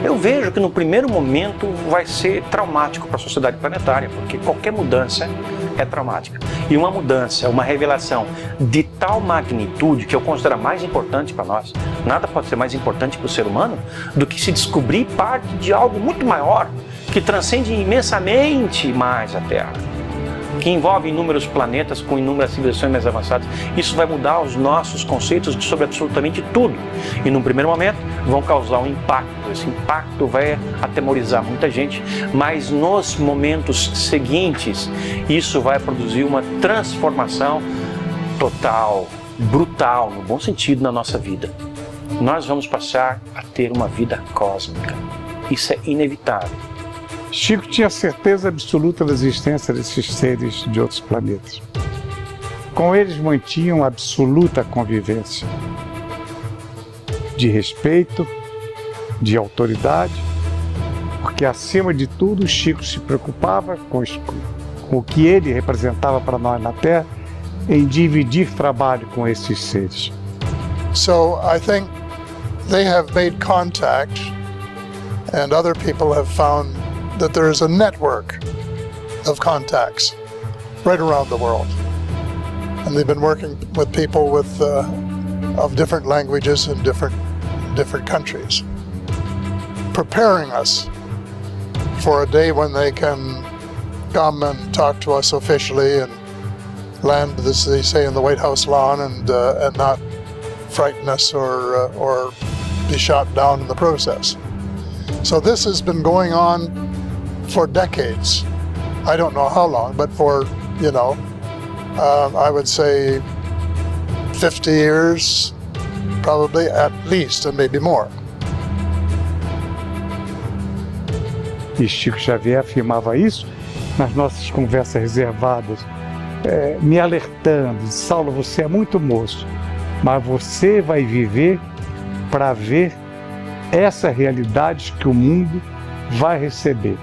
Eu vejo que no primeiro momento vai ser traumático para a sociedade planetária, porque qualquer mudança é traumática. E uma mudança, uma revelação de tal magnitude que eu considero mais importante para nós, nada pode ser mais importante para o ser humano do que se descobrir parte de algo muito maior, que transcende imensamente mais a Terra, que envolve inúmeros planetas com inúmeras civilizações mais avançadas. Isso vai mudar os nossos conceitos sobre absolutamente tudo. E num primeiro momento vão causar um impacto. Esse impacto vai atemorizar muita gente, mas nos momentos seguintes isso vai produzir uma transformação total, brutal, no bom sentido, na nossa vida. Nós vamos passar a ter uma vida cósmica. Isso é inevitável. Chico tinha certeza absoluta da existência desses seres de outros planetas. Com eles mantinham absoluta convivência, de respeito, de autoridade, porque acima de tudo Chico se preocupava com o que ele representava para nós na Terra, em dividir trabalho com esses seres. So I think they have made contact, and other people have found that there is a network of contacts right around the world. And they've been working with people of different languages and different countries, preparing us for a day when they can come and talk to us officially and land, as they say, in the White House lawn and not frighten us or be shot down in the process. So this has been going on for decades. I don't know how long, but for, I would say 50 years, probably at least, and maybe more. E Chico Xavier afirmava isso nas nossas conversas reservadas, me alertando: Saulo, você é muito moço, mas você vai viver para ver essa realidade que o mundo vai receber.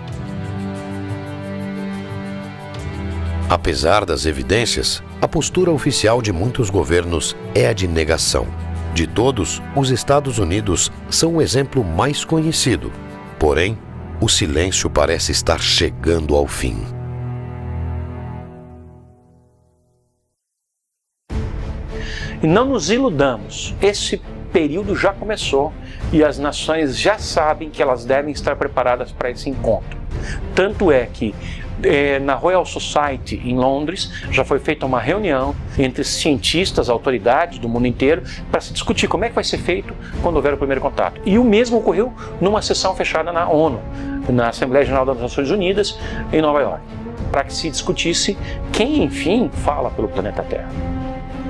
Apesar das evidências, a postura oficial de muitos governos é a de negação. De todos, os Estados Unidos são o exemplo mais conhecido. Porém, o silêncio parece estar chegando ao fim. E não nos iludamos, esse período já começou e as nações já sabem que elas devem estar preparadas para esse encontro. Tanto é que na Royal Society em Londres já foi feita uma reunião entre cientistas, autoridades do mundo inteiro para se discutir como é que vai ser feito quando houver o primeiro contato. E o mesmo ocorreu numa sessão fechada na ONU, na Assembleia Geral das Nações Unidas em Nova York, para que se discutisse quem, enfim, fala pelo planeta Terra.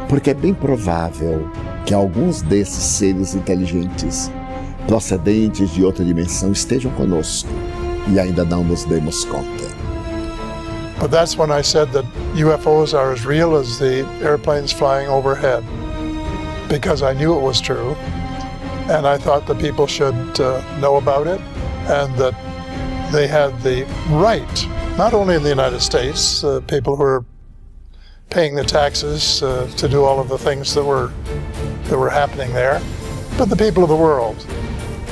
Porque é bem provável que alguns desses seres inteligentes, procedentes de outra dimensão, estejam conosco e ainda não nos demos conta. But that's when I said that UFOs are as real as the airplanes flying overhead, because I knew it was true, and I thought the people should know about it, and that they had the right, not only in the United States, people who are paying the taxes to do all of the things that were happening there, but the people of the world,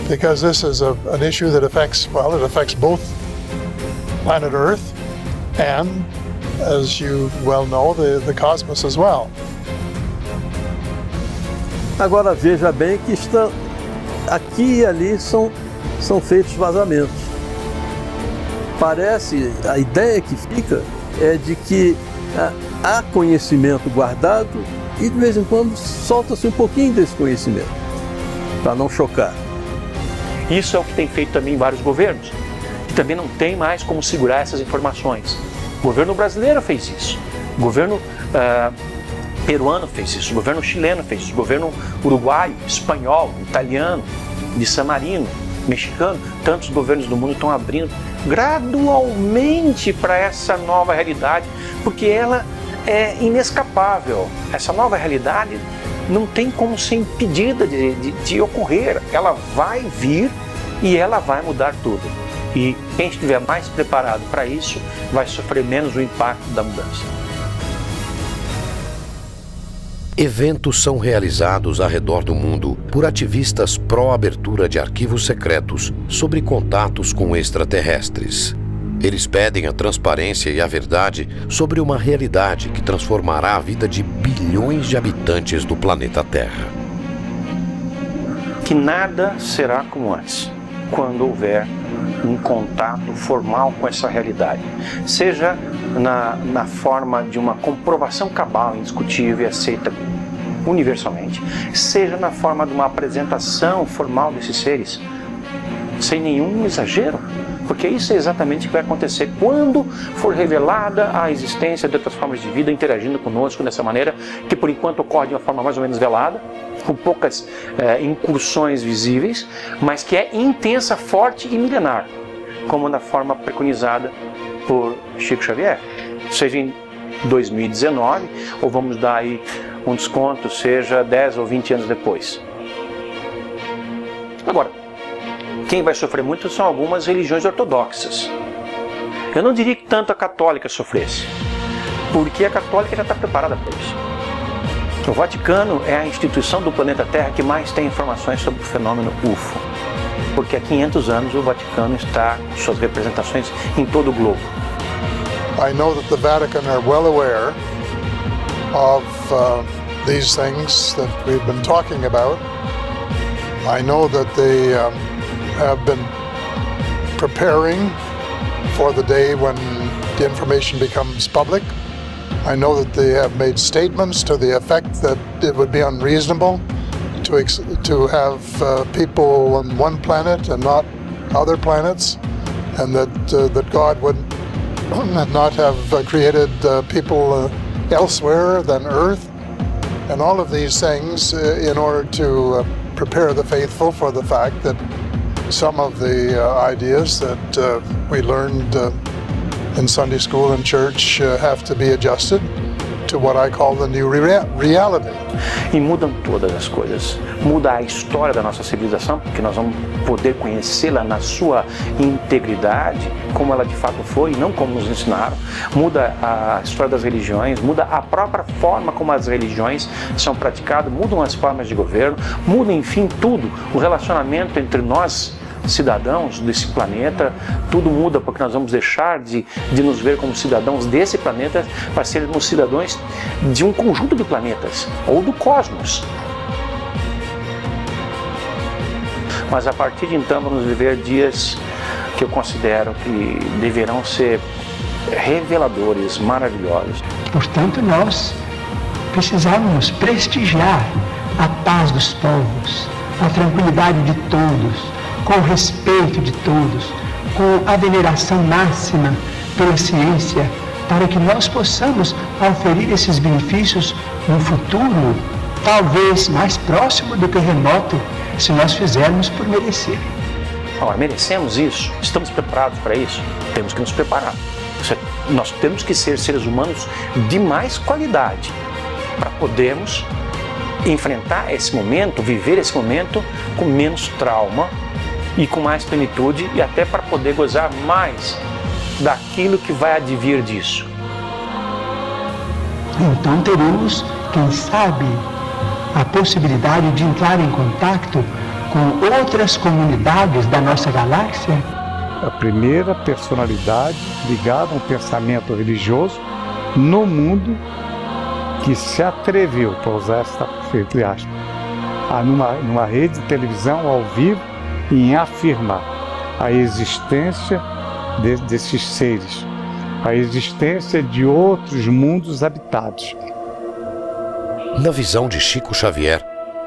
because this is an issue that affects both planet Earth and, as you well know, the cosmos as well. Agora veja bem que aqui e ali são feitos vazamentos. Parece, a ideia que fica é de que há conhecimento guardado e de vez em quando solta-se um pouquinho desse conhecimento, para não chocar. Isso é o que tem feito também vários governos, que também não tem mais como segurar essas informações. O governo brasileiro fez isso, o governo peruano fez isso, o governo chileno fez isso, o governo uruguaio, espanhol, italiano, de San Marino, mexicano, tantos governos do mundo estão abrindo gradualmente para essa nova realidade, porque ela é inescapável. Essa nova realidade não tem como ser impedida de ocorrer. Ela vai vir e ela vai mudar tudo. E quem estiver mais preparado para isso vai sofrer menos o impacto da mudança. Eventos são realizados ao redor do mundo por ativistas pró-abertura de arquivos secretos sobre contatos com extraterrestres. Eles pedem a transparência e a verdade sobre uma realidade que transformará a vida de bilhões de habitantes do planeta Terra. Que nada será como antes, quando houver um contato formal com essa realidade. Seja na forma de uma comprovação cabal, indiscutível e aceita universalmente, seja na forma de uma apresentação formal desses seres, sem nenhum exagero. Porque isso é exatamente o que vai acontecer quando for revelada a existência de outras formas de vida interagindo conosco dessa maneira, que por enquanto ocorre de uma forma mais ou menos velada, com poucas incursões visíveis, mas que é intensa, forte e milenar, como na forma preconizada por Chico Xavier. Seja em 2019, ou vamos dar aí um desconto, seja 10 ou 20 anos depois. Agora, quem vai sofrer muito são algumas religiões ortodoxas. Eu não diria que tanto a católica sofresse, porque a católica já está preparada para isso. O Vaticano é a instituição do planeta Terra que mais tem informações sobre o fenômeno UFO, porque há 500 anos o Vaticano está com suas representações em todo o globo. I know that the Vatican are well aware of these things that we've been talking about. I know that they have been preparing for the day when the information becomes public. I know that they have made statements to the effect that it would be unreasonable to have people on one planet and not other planets, and that God would not have created people elsewhere than Earth, and all of these things in order to prepare the faithful for the fact that some of the ideas that we learned in Sunday school and church have to be adjusted to what I call the new reality. E mudam todas as coisas. Muda a história da nossa civilização, porque nós vamos poder conhecê-la na sua integridade, como ela de fato foi, e não como nos ensinaram. Muda a história das religiões, muda a própria forma como as religiões são praticadas, mudam as formas de governo, muda, enfim, tudo. O relacionamento entre nós, cidadãos desse planeta, tudo muda, porque nós vamos deixar de nos ver como cidadãos desse planeta para sermos cidadãos de um conjunto de planetas, ou do cosmos. Mas a partir de então vamos viver dias que eu considero que deverão ser reveladores, maravilhosos. Portanto, nós precisamos prestigiar a paz dos povos, a tranquilidade de todos, com o respeito de todos, com a veneração máxima pela ciência, para que nós possamos oferir esses benefícios no futuro, talvez mais próximo do que remoto, se nós fizermos por merecer. Ora, merecemos isso? Estamos preparados para isso? Temos que nos preparar. Nós temos que ser seres humanos de mais qualidade para podermos enfrentar esse momento, viver esse momento com menos trauma e com mais plenitude, e até para poder gozar mais daquilo que vai advir disso. Então teremos, quem sabe, a possibilidade de entrar em contato com outras comunidades da nossa galáxia. A primeira personalidade ligada a um pensamento religioso no mundo que se atreveu, para usar essa entre aspas, numa rede de televisão ao vivo, em afirmar a existência desses seres, a existência de outros mundos habitados. Na visão de Chico Xavier,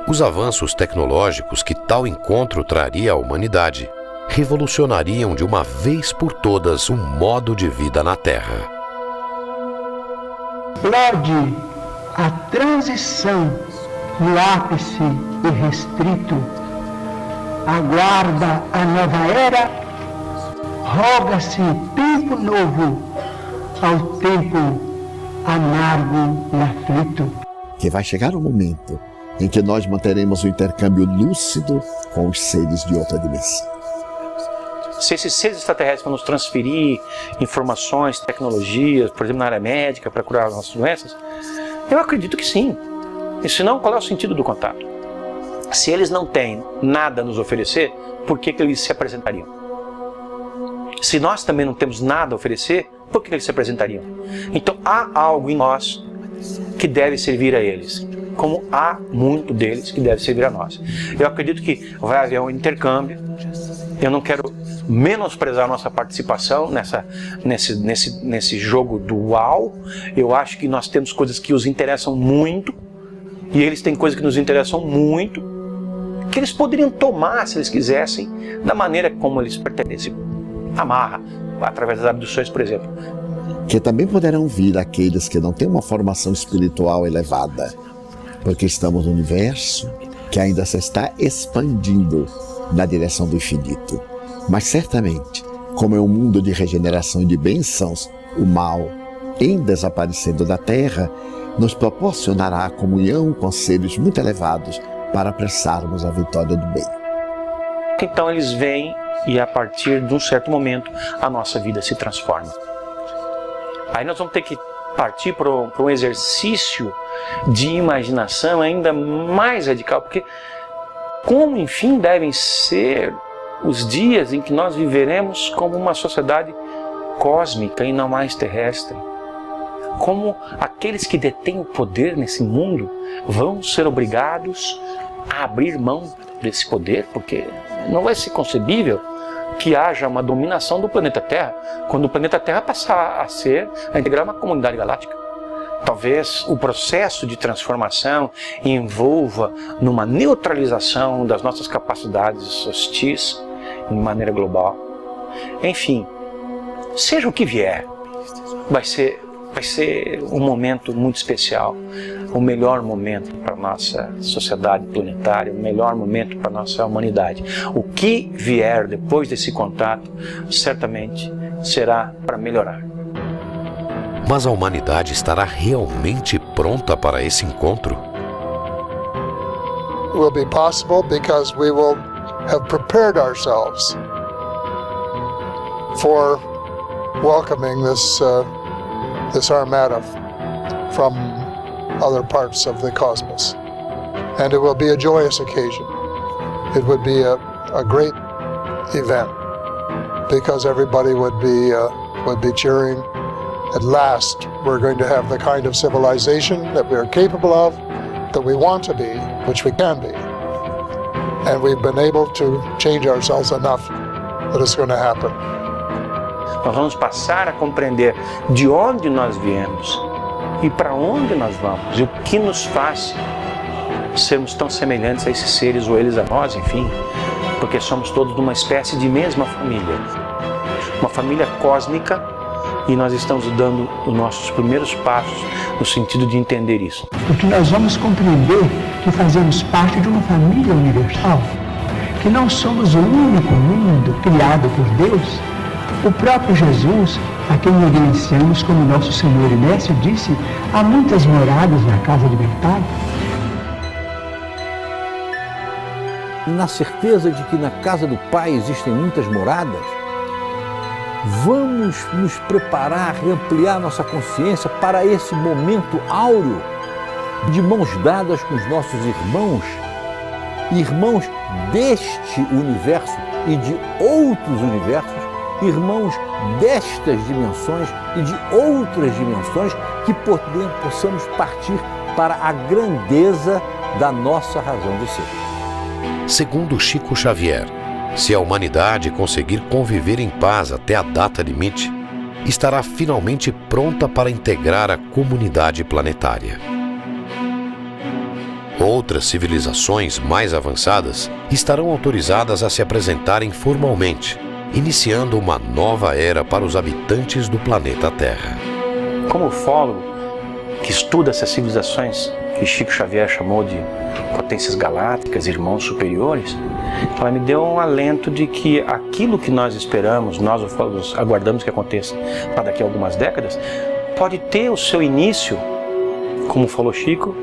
os avanços tecnológicos que tal encontro traria à humanidade revolucionariam de uma vez por todas um modo de vida na Terra. Explode a transição no ápice irrestrito, aguarda a nova era, roga-se tempo novo ao tempo amargo e aflito. Que vai chegar o momento em que nós manteremos o intercâmbio lúcido com os seres de outra dimensão. Se esses seres extraterrestres vão nos transferir informações, tecnologias, por exemplo, na área médica, para curar as nossas doenças, eu acredito que sim. E se não, qual é o sentido do contato? Se eles não têm nada a nos oferecer, por que eles se apresentariam? Se nós também não temos nada a oferecer, por que eles se apresentariam? Então há algo em nós que deve servir a eles, como há muito deles que deve servir a nós. Eu acredito que vai haver um intercâmbio. Eu não quero menosprezar a nossa participação nesse jogo dual. Eu acho que nós temos coisas que os interessam muito, e eles têm coisas que nos interessam muito, que eles poderiam tomar, se eles quisessem, da maneira como eles pertencem. Amarra, através das abduções, por exemplo. Que também poderão vir aqueles que não têm uma formação espiritual elevada, porque estamos no universo que ainda se está expandindo na direção do infinito. Mas certamente, como é um mundo de regeneração e de bênçãos, o mal, em desaparecendo da Terra, nos proporcionará a comunhão com seres muito elevados para apressarmos a vitória do bem. Então eles vêm e a partir de um certo momento a nossa vida se transforma. Aí nós vamos ter que partir para um exercício de imaginação ainda mais radical, porque como, enfim, devem ser os dias em que nós viveremos como uma sociedade cósmica e não mais terrestre. Como aqueles que detêm o poder nesse mundo vão ser obrigados a abrir mão desse poder, porque não vai ser concebível que haja uma dominação do planeta Terra, quando o planeta Terra passar a integrar uma comunidade galáctica. Talvez o processo de transformação envolva numa neutralização das nossas capacidades hostis de maneira global. Enfim, seja o que vier, vai ser vai ser um momento muito especial, o melhor momento para a nossa sociedade planetária, o melhor momento para a nossa humanidade. O que vier depois desse contato, certamente será para melhorar. Mas a humanidade estará realmente pronta para esse encontro? It will be possible because we will have prepared ourselves for welcoming this armada from other parts of the cosmos. And it will be a joyous occasion. It would be a great event because everybody would be cheering. At last, we're going to have the kind of civilization that we are capable of, that we want to be, which we can be. And we've been able to change ourselves enough that it's going to happen. Nós vamos passar a compreender de onde nós viemos e para onde nós vamos e o que nos faz sermos tão semelhantes a esses seres ou eles a nós, enfim, porque somos todos de uma espécie de mesma família, uma família cósmica, e nós estamos dando os nossos primeiros passos no sentido de entender isso. Porque nós vamos compreender que fazemos parte de uma família universal, que não somos o único mundo criado por Deus. O próprio Jesus, a quem reverenciamos como nosso Senhor e Mestre, disse: há muitas moradas na casa de meu Pai. Na certeza de que na casa do Pai existem muitas moradas, vamos nos preparar e ampliar nossa consciência para esse momento áureo de mãos dadas com os nossos irmãos deste universo e de outros universos, irmãos destas dimensões e de outras dimensões, que possamos partir para a grandeza da nossa razão de ser. Segundo Chico Xavier, se a humanidade conseguir conviver em paz até a data limite, estará finalmente pronta para integrar a comunidade planetária. Outras civilizações mais avançadas estarão autorizadas a se apresentarem formalmente, iniciando uma nova era para os habitantes do planeta Terra. Como ufólogo que estuda essas civilizações que Chico Xavier chamou de potências galácticas, irmãos superiores, ela me deu um alento de que aquilo que nós esperamos, nós ufólogos aguardamos que aconteça para daqui a algumas décadas, pode ter o seu início, como falou Chico,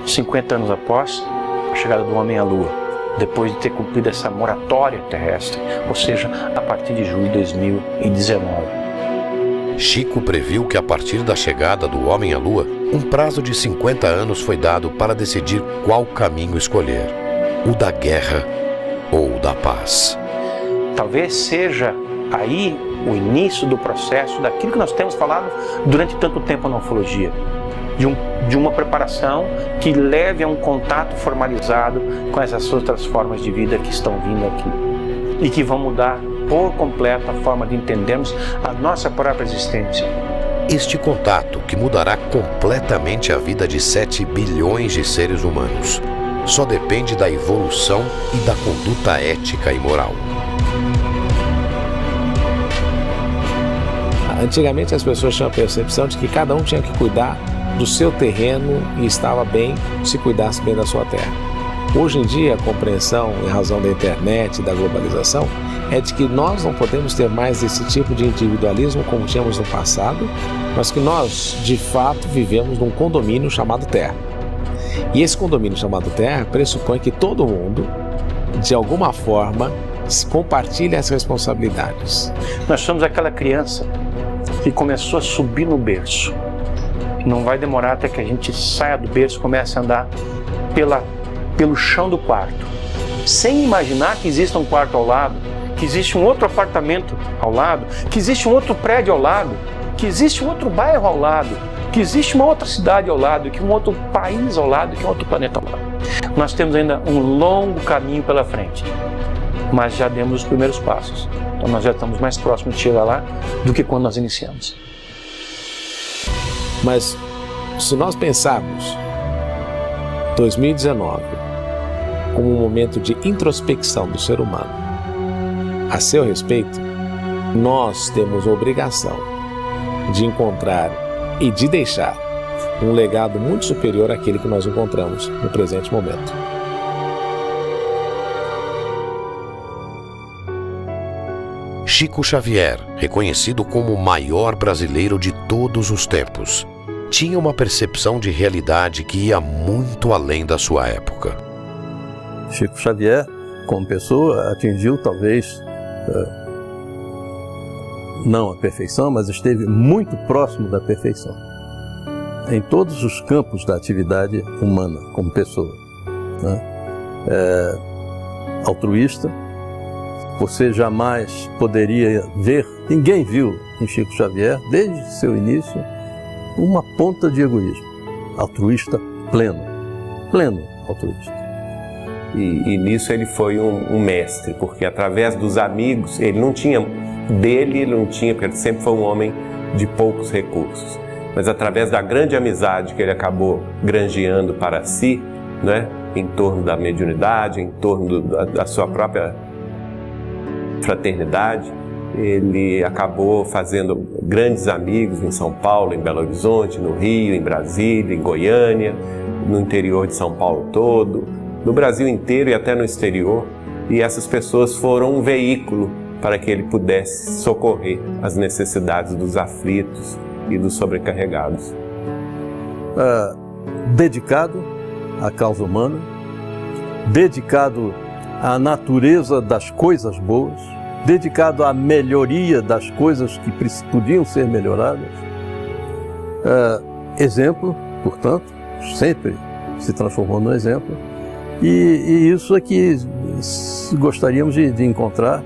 50 anos após a chegada do homem à Lua, depois de ter cumprido essa moratória terrestre, ou seja, a partir de julho de 2019. Chico previu que a partir da chegada do homem à Lua, um prazo de 50 anos foi dado para decidir qual caminho escolher, o da guerra ou o da paz. Talvez seja aí o início do processo daquilo que nós temos falado durante tanto tempo na ufologia, de uma preparação que leve a um contato formalizado com essas outras formas de vida que estão vindo aqui e que vão mudar por completo a forma de entendermos a nossa própria existência. Este contato, que mudará completamente a vida de 7 bilhões de seres humanos, só depende da evolução e da conduta ética e moral. Antigamente as pessoas tinham a percepção de que cada um tinha que cuidar do seu terreno e estava bem se cuidasse bem da sua terra. Hoje em dia, a compreensão, em razão da internet e da globalização, é de que nós não podemos ter mais esse tipo de individualismo como tínhamos no passado, mas que nós, de fato, vivemos num condomínio chamado Terra. E esse condomínio chamado Terra pressupõe que todo mundo, de alguma forma, compartilhe as responsabilidades. Nós somos aquela criança que começou a subir no berço. Não vai demorar até que a gente saia do berço e comece a andar pelo chão do quarto, sem imaginar que existe um quarto ao lado, que existe um outro apartamento ao lado, que existe um outro prédio ao lado, que existe um outro bairro ao lado, que existe uma outra cidade ao lado, que um outro país ao lado, que um outro planeta ao lado. Nós temos ainda um longo caminho pela frente, mas já demos os primeiros passos. Então nós já estamos mais próximos de chegar lá do que quando nós iniciamos. Mas se nós pensarmos 2019 como um momento de introspecção do ser humano a seu respeito, nós temos a obrigação de encontrar e de deixar um legado muito superior àquele que nós encontramos no presente momento. Chico Xavier, reconhecido como o maior brasileiro de todos os tempos, tinha uma percepção de realidade que ia muito além da sua época. Chico Xavier, como pessoa, atingiu talvez não a perfeição, mas esteve muito próximo da perfeição em todos os campos da atividade humana como pessoa, né? Altruísta. Você jamais poderia ver, ninguém viu em Chico Xavier, desde seu início, uma ponta de egoísmo. Altruísta pleno altruísta. E nisso ele foi um mestre, porque através dos amigos, ele não tinha, porque ele sempre foi um homem de poucos recursos. Mas através da grande amizade que ele acabou granjeando para si, né, em torno da mediunidade, em torno da sua própria fraternidade, ele acabou fazendo grandes amigos em São Paulo, em Belo Horizonte, no Rio, em Brasília, em Goiânia, no interior de São Paulo todo, no Brasil inteiro e até no exterior. E essas pessoas foram um veículo para que ele pudesse socorrer as necessidades dos aflitos e dos sobrecarregados. Dedicado à causa humana, dedicado à natureza das coisas boas, dedicado à melhoria das coisas que podiam ser melhoradas. Exemplo, portanto, sempre se transformou no exemplo, e isso é que gostaríamos de encontrar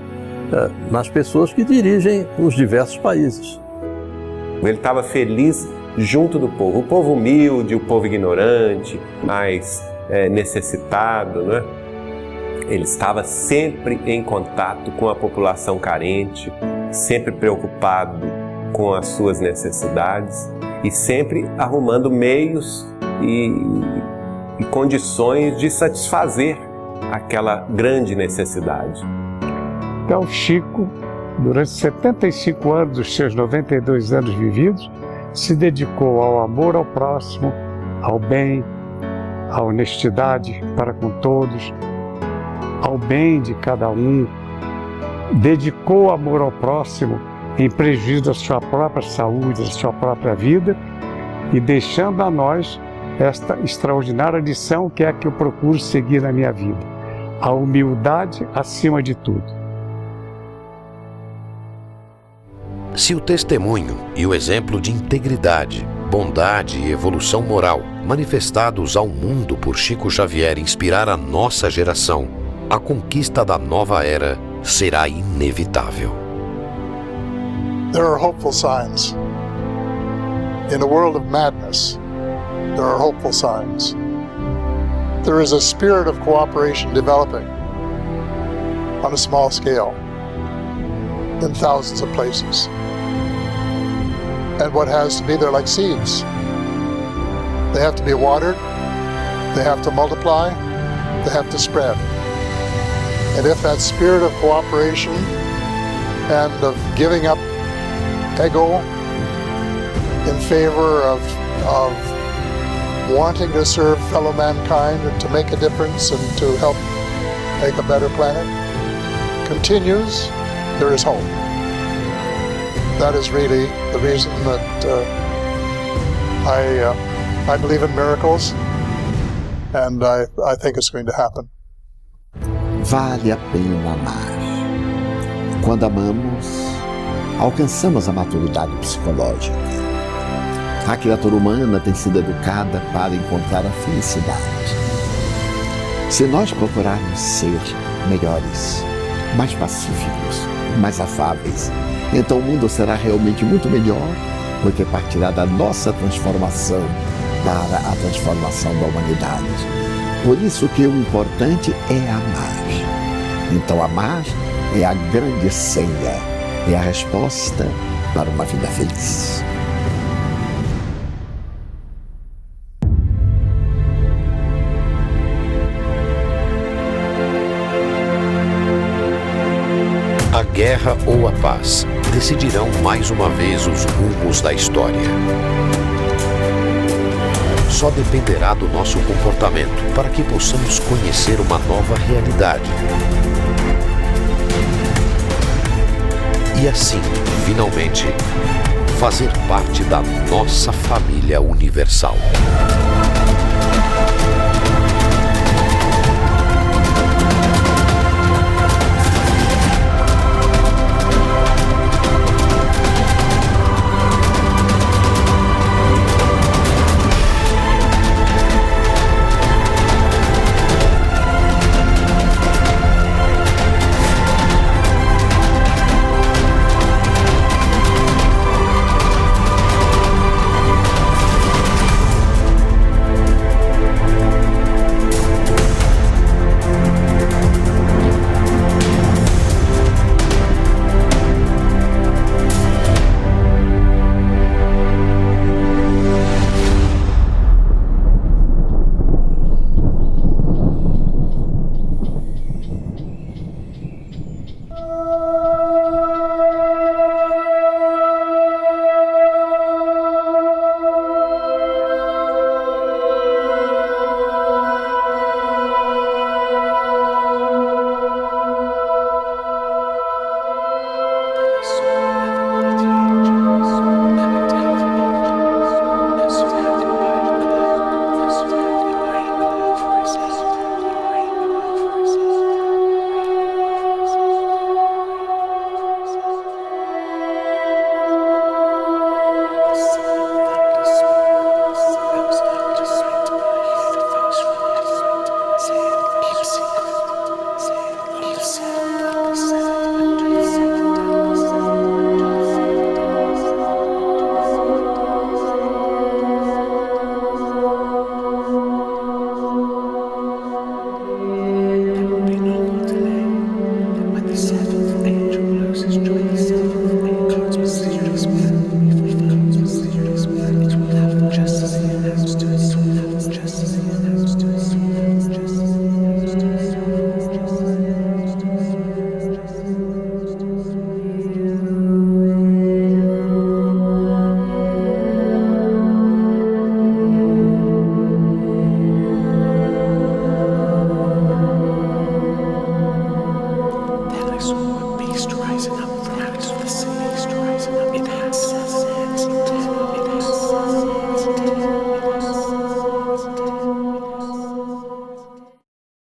nas pessoas que dirigem os diversos países. Ele estava feliz junto do povo, o povo humilde, o povo ignorante, mais necessitado, né? Ele estava sempre em contato com a população carente, sempre preocupado com as suas necessidades e sempre arrumando meios e condições de satisfazer aquela grande necessidade. Então, Chico, durante 75 anos dos seus 92 anos vividos, se dedicou ao amor ao próximo, ao bem, à honestidade para com todos, ao bem de cada um, dedicou amor ao próximo em prejuízo da sua própria saúde, da sua própria vida, e deixando a nós esta extraordinária lição que é a que eu procuro seguir na minha vida: a humildade acima de tudo. Se o testemunho e o exemplo de integridade, bondade e evolução moral manifestados ao mundo por Chico Xavier inspirar a nossa geração, a conquista da nova era será inevitável. There are hopeful signs. In a world of madness, there are hopeful signs. There is a spirit of cooperation developing on a small scale in thousands of places. And what has to be, they're like seeds. They have to be watered, they have to multiply, they have to spread. And if that spirit of cooperation and of giving up ego in favor of wanting to serve fellow mankind and to make a difference and to help make a better planet continues, there is hope. That is really the reason that I believe in miracles, and I think it's going to happen. Vale a pena amar. Quando amamos, alcançamos a maturidade psicológica. A criatura humana tem sido educada para encontrar a felicidade. Se nós procurarmos ser melhores, mais pacíficos, mais afáveis, então o mundo será realmente muito melhor, porque partirá da nossa transformação para a transformação da humanidade. Por isso que o importante é amar. Então amar é a grande senha, é a resposta para uma vida feliz. A guerra ou a paz decidirão mais uma vez os rumos da história. só dependerá do nosso comportamento para que possamos conhecer uma nova realidade. E assim, finalmente, fazer parte da nossa família universal.